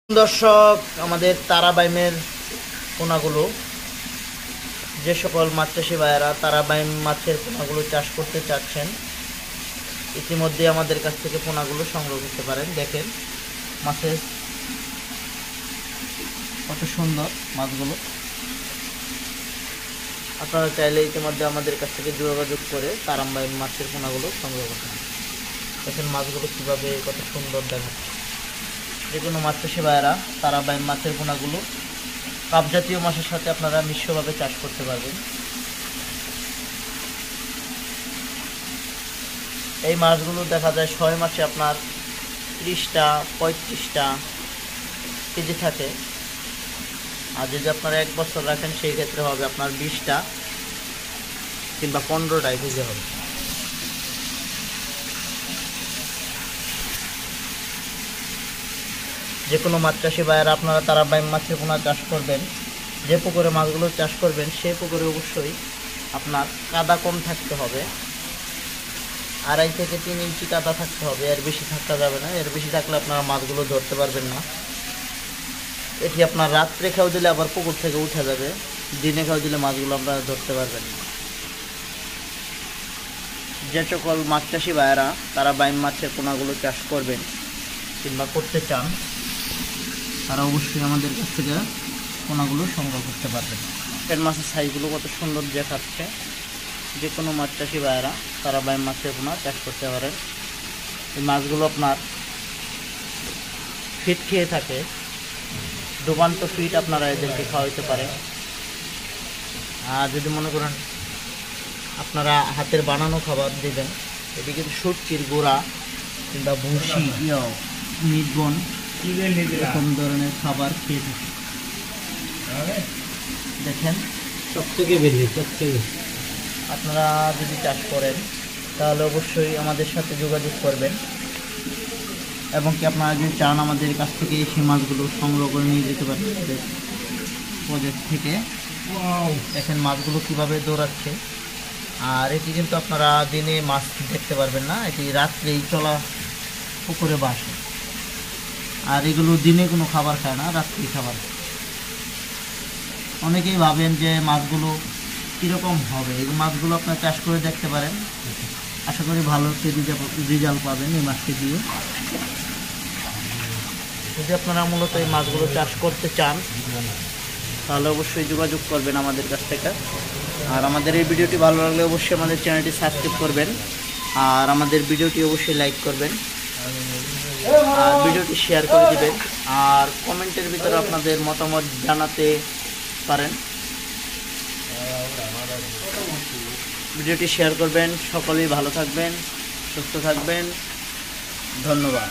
দর্শক, আমাদের তারাবাইমের পোনাগুলো, যে সকল মাছ চাষি ভাইয়েরা তারাবাইম মাছের পোনাগুলো চাষ করতে চাচ্ছেন, ইতিমধ্যে আমাদের কাছ থেকে পোনাগুলো সংগ্রহ করতে পারেন। দেখেন মাছের কত সুন্দর মাছগুলো। আপনারা চাইলে ইতিমধ্যে আমাদের কাছ থেকে যোগাযোগ করে তারাবাইম মাছের পোনাগুলো সংগ্রহ করতে পারেন। দেখেন মাছগুলো কীভাবে কত সুন্দর দেখাচ্ছে। যে কোনো মাছ চাষি ভাইয়েরা তারাবাইম মাছের পোনাগুলো কাপ জাতীয় মাছের সাথে আপনারা মিশ্রভাবে চাষ করতে পারবেন। এই মাছগুলো দেখা যায় 6 মাসে আপনার 30টা 35টা কেজি থাকে। আর যদি আপনারা 1 বছর রাখেন সেই ক্ষেত্রে হবে আপনার 20টা কিংবা 15টা কেজি হবে। যে কোনো মাছ চাষি ভাইয়েরা আপনারা তারাবাইম মাছের পোনা চাষ করবেন, যে পুকুরে মাছগুলো চাষ করবেন সেই পুকুরে অবশ্যই আপনার কাদা কম থাকতে হবে। 2.5 থেকে 3 ইঞ্চি কাদা থাকতে হবে, এর বেশি থাকা যাবে না। এর বেশি থাকলে আপনারা মাছগুলো ধরতে পারবেন না। এটি আপনার রাত্রে খাও দিলে আবার পুকুর থেকে উঠে যাবে, দিনে খাও দিলে মাছগুলো আপনারা ধরতে পারবেন না। যে সকল মাছ চাষি ভাইয়েরা তারাবাইম মাছের পোনাগুলো চাষ করবেন কিংবা করতে চান, তারা অবশ্যই আমাদের কাছ থেকে পোনাগুলো সংগ্রহ করতে পারবেন। এর মাছের সাইজগুলো কত সুন্দর দেখাচ্ছে। যে কোনো মাছ চাষি ভাইয়েরা তারাবাইম মাছের পোনা চাষ করতে পারেন। এই মাছগুলো আপনার ফিট খেয়ে থাকে, ডুবান্ত ফিট আপনারা এদেরকে খাওয়াইতে পারেন। আর যদি মনে করেন আপনারা হাতের বানানো খাবার দেবেন, এটি কিন্তু সবজির গোড়া কিংবা ভুসি মিটবন এরকম ধরনের খাবার খেয়ে থাকে। দেখেন আপনারা যদি চাষ করেন তাহলে অবশ্যই আমাদের সাথে যোগাযোগ করবেন, এবং কি আপনারা যদি চান আমাদের কাছ থেকে সেই মাছগুলো সংগ্রহ করে নিয়ে যেতে পারেন আমাদের প্রজেক্ট থেকে। দেখেন মাছগুলো কীভাবে দৌড়াচ্ছে। আর এটি কিন্তু আপনারা দিনে মাছ দেখতে পারবেন না, এটি রাত্রেই চলা পুকুরে বাসে। আর এগুলো দিনে কোনো খাবার খায় না, রাত্রি খাবার। অনেকেই ভাবেন যে মাছগুলো কীরকম হবে, এই মাছগুলো আপনারা চাষ করে দেখতে পারেন। আশা করি ভালো একটি রেজাল্ট পাবেন এই মাছকে দিয়ে। যদি আপনারা মূলত এই মাছগুলো চাষ করতে চান তাহলে অবশ্যই যোগাযোগ করবেন আমাদের কাছ থেকে। আর আমাদের এই ভিডিওটি ভালো লাগলে অবশ্যই আমাদের চ্যানেলটি সাবস্ক্রাইব করবেন, আর আমাদের ভিডিওটি অবশ্যই লাইক করবেন, আর ভিডিওটি শেয়ার করে দিবেন। আর কমেন্টের ভিতরে আপনাদের মতামত জানাতে পারেন। ভিডিওটি শেয়ার করবেন। সকলেই ভালো থাকবেন, সুস্থ থাকবেন। ধন্যবাদ।